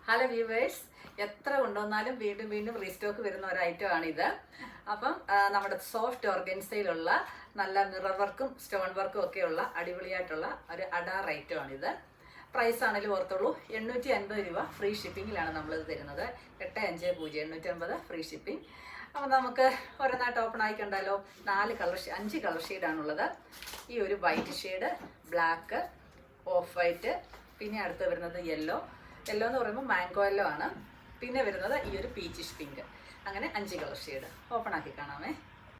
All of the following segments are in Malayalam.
ഹലോ വ്യൂവേഴ്സ്, എത്ര കൊണ്ടുവന്നാലും വീണ്ടും വീണ്ടും റീസ്റ്റോക്ക് വരുന്ന ഒരു ഐറ്റം ആണിത്. അപ്പം നമ്മുടെ സോഫ്റ്റ് ഓർഗൻസയിലുള്ള നല്ല മിറർ വർക്കും സ്റ്റോൺ വർക്കും ഒക്കെയുള്ള അടിപൊളിയായിട്ടുള്ള ഒരു അഡാർ ഐറ്റം ആണിത്. പ്രൈസ് ആണെങ്കിലും ഓർത്തുള്ളൂ, 850 രൂപ ഫ്രീ ഷിപ്പിങ്ങിലാണ് നമ്മളിത് തരുന്നത്. 8550 850 ഫ്രീ ഷിപ്പിംഗ്. അപ്പം നമുക്ക് ഒരെണ്ണായിട്ട് ഓപ്പൺ ആയിക്കണ്ടല്ലോ. 5 കളർ ഷെയ്ഡാണുള്ളത്. ഈ ഒരു white shade, black, of white, പിന്നെ അടുത്ത് വരുന്നത് യെല്ലോ എന്ന് പറയുമ്പോൾ മാംഗോ യെല്ലോ ആണ്. പിന്നെ വരുന്നത് ഈ ഒരു പീച്ചിഷ് പിങ്ക്. അങ്ങനെ 5 കളർ ഷെയ്ഡ് ഓപ്പൺ ആക്കി കാണാമേ.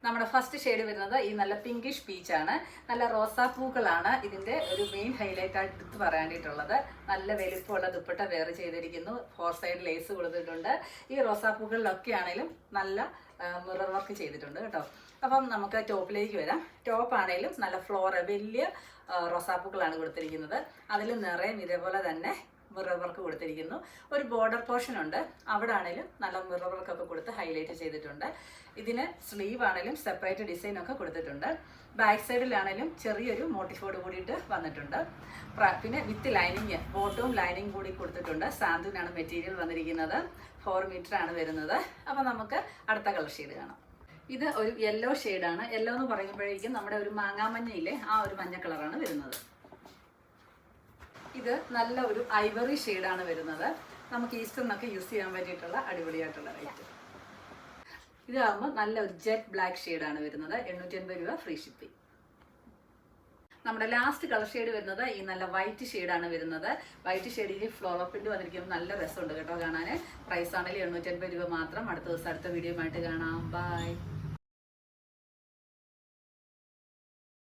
നമ്മുടെ ഫസ്റ്റ് ഷെയ്ഡ് വരുന്നത് ഈ നല്ല പിങ്കിഷ് പീച്ചാണ്. നല്ല റോസാപ്പൂക്കളാണ് ഇതിൻ്റെ ഒരു മെയിൻ ഹൈലൈറ്റ് ആയിട്ട് എടുത്ത് പറയാനായിട്ടുള്ളത്. നല്ല വലിപ്പമുള്ള ദുപ്പട്ട വെയർ ചെയ്തിരിക്കുന്നു. 4 സൈഡ് ലേസ് കൊടുത്തിട്ടുണ്ട്. ഈ റോസാപ്പൂക്കളിലൊക്കെ ആണെങ്കിലും നല്ല മിറർ വർക്ക് ചെയ്തിട്ടുണ്ട് കേട്ടോ. അപ്പം നമുക്ക് ടോപ്പിലേക്ക് വരാം. ടോപ്പ് ആണെങ്കിലും നല്ല വലിയ റോസാപ്പൂക്കളാണ് കൊടുത്തിരിക്കുന്നത്. അതിൽ നിറയും ഇതേപോലെ തന്നെ മിറർ വർക്ക് കൊടുത്തിരിക്കുന്നു. ഒരു ബോർഡർ പോർഷൻ ഉണ്ട്, അവിടെ ആണെങ്കിലും നല്ല മിറർ വർക്കൊക്കെ കൊടുത്ത് ഹൈലൈറ്റ് ചെയ്തിട്ടുണ്ട്. ഇതിന് സ്ലീവ് ആണെങ്കിലും സെപ്പറേറ്റ് ഡിസൈൻ ഒക്കെ കൊടുത്തിട്ടുണ്ട്. ബാക്ക് സൈഡിലാണെങ്കിലും ചെറിയൊരു മോട്ടിഫോട് കൂടിയിട്ട് വന്നിട്ടുണ്ട്. പിന്നെ വിത്ത് ലൈനിങ്, ബോട്ടവും ലൈനിങ് കൂടി കൊടുത്തിട്ടുണ്ട്. സാന്ത്വിനാണ് മെറ്റീരിയൽ വന്നിരിക്കുന്നത്. 4 മീറ്റർ ആണ് വരുന്നത്. അപ്പം നമുക്ക് അടുത്ത കളർ ഷെയ്ഡ് കാണാം. ഇത് ഒരു യെല്ലോ ഷെയ്ഡാണ്. യെല്ലോ എന്ന് പറയുമ്പോഴേക്കും നമ്മുടെ ഒരു മാങ്ങാമഞ്ഞയിലെ ആ ഒരു മഞ്ഞ കളറാണ് വരുന്നത്. ഇത് നല്ല ഒരു ഐവറി ഷെയ്ഡാണ് വരുന്നത്. നമുക്ക് ഈസ്റ്ററിനൊക്കെ യൂസ് ചെയ്യാൻ പറ്റിയിട്ടുള്ള അടിപൊളിയായിട്ടുള്ള റേറ്റ്. ഇതാകുമ്പോൾ നല്ല ഒരു ജെറ്റ് ബ്ലാക്ക് ഷെയ്ഡാണ് വരുന്നത്. 850 രൂപ ഫ്രീ ഷിപ്പിംഗ്. നമ്മുടെ ലാസ്റ്റ് കളർ ഷെയ്ഡ് വരുന്നത് ഈ നല്ല വൈറ്റ് ഷെയ്ഡാണ് വരുന്നത്. വൈറ്റ് ഷെയ്ഡിൽ ഫ്ലോറൽ പ്രിന്റ് വന്നിരിക്കുമ്പോൾ നല്ല രസമുണ്ട് കേട്ടോ കാണാൻ. പ്രൈസ് ആണെങ്കിൽ 850 രൂപ മാത്രം. അടുത്ത ദിവസം അടുത്ത വീഡിയോ ആയിട്ട് കാണാം. ബൈ.